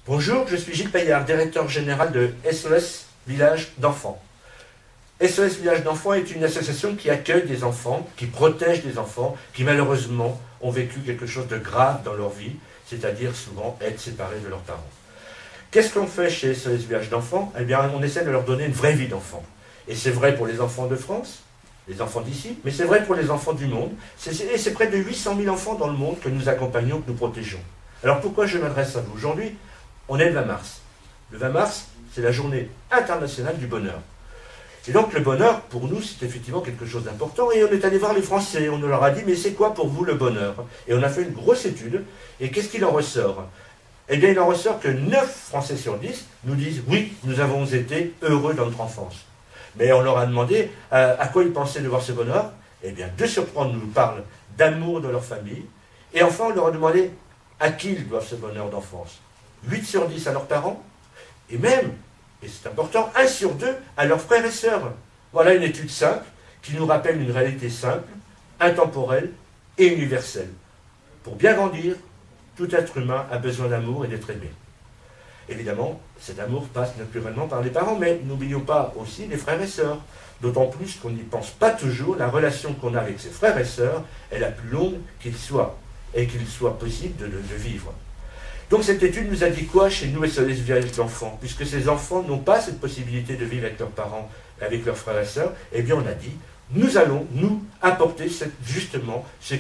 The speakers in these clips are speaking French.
Bonjour, je suis Gilles Paillard, directeur général de SOS Village d'Enfants. SOS Village d'Enfants est une association qui accueille des enfants, qui protège des enfants qui malheureusement ont vécu quelque chose de grave dans leur vie, c'est-à-dire souvent être séparés de leurs parents. Qu'est-ce qu'on fait chez SOS Village d'Enfants? Eh bien, on essaie de leur donner une vraie vie d'enfant. Et c'est vrai pour les enfants de France, les enfants d'ici, mais c'est vrai pour les enfants du monde. Et c'est près de 800 000 enfants dans le monde que nous accompagnons, que nous protégeons. Alors pourquoi je m'adresse à vous aujourd'hui? On est le 20 mars. Le 20 mars, c'est la journée internationale du bonheur. Et donc le bonheur, pour nous, c'est effectivement quelque chose d'important. Et on est allé voir les Français, on leur a dit, mais c'est quoi pour vous le bonheur? Et on a fait une grosse étude, et qu'est-ce qu'il en ressort? Eh bien, il en ressort que 9 Français sur 10 nous disent, oui, nous avons été heureux dans notre enfance. Mais on leur a demandé à quoi ils pensaient de voir ce bonheur. Eh bien, 2 sur 3 nous parlent d'amour de leur famille. Et enfin, on leur a demandé à qui ils doivent ce bonheur d'enfance. 8 sur 10 à leurs parents, et même, et c'est important, 1 sur 2 à leurs frères et sœurs. Voilà une étude simple qui nous rappelle une réalité simple, intemporelle et universelle. Pour bien grandir, tout être humain a besoin d'amour et d'être aimé. Évidemment, cet amour passe naturellement par les parents, mais n'oublions pas aussi les frères et sœurs. D'autant plus qu'on n'y pense pas toujours, la relation qu'on a avec ses frères et sœurs est la plus longue qu'il soit, et qu'il soit possible de vivre. Donc cette étude nous a dit quoi chez nous, SOS Village d'Enfants? Puisque ces enfants n'ont pas cette possibilité de vivre avec leurs parents, avec leurs frères et sœurs, eh bien on a dit, nous allons, nous, apporter justement ce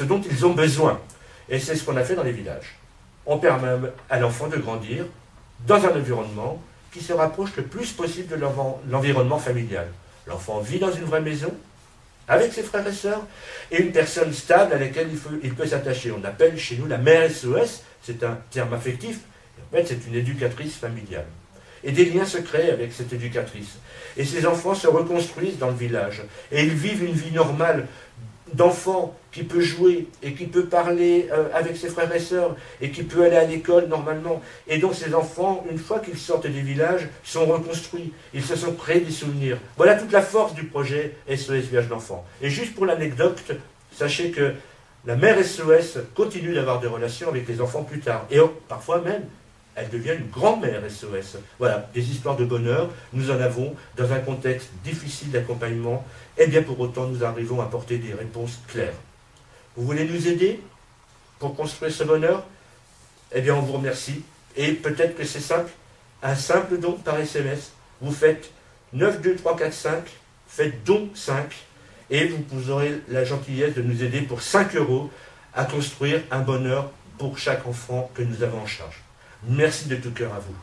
dont ils ont besoin. Et c'est ce qu'on a fait dans les villages. On permet à l'enfant de grandir dans un environnement qui se rapproche le plus possible de l'environnement familial. L'enfant vit dans une vraie maison, avec ses frères et sœurs, et une personne stable à laquelle il peut s'attacher. On appelle chez nous la mère SOS, c'est un terme affectif, en fait c'est une éducatrice familiale. Et des liens se créent avec cette éducatrice. Et ces enfants se reconstruisent dans le village, et ils vivent une vie normale d'enfant qui peut jouer, et qui peut parler avec ses frères et sœurs, et qui peut aller à l'école normalement. Et donc ces enfants, une fois qu'ils sortent des villages, sont reconstruits. Ils se sont créés des souvenirs. Voilà toute la force du projet SOS Village d'Enfants. Et juste pour l'anecdote, sachez que la mère SOS continue d'avoir des relations avec les enfants plus tard. Et parfois même, elle devient une grand-mère SOS. Voilà, des histoires de bonheur, nous en avons dans un contexte difficile d'accompagnement, et bien pour autant nous arrivons à apporter des réponses claires. Vous voulez nous aider pour construire ce bonheur? Eh bien on vous remercie, et peut-être que c'est simple, un simple don par SMS, vous faites 92345, faites don 5, et vous aurez la gentillesse de nous aider pour 5 € à construire un bonheur pour chaque enfant que nous avons en charge. Merci de tout cœur à vous.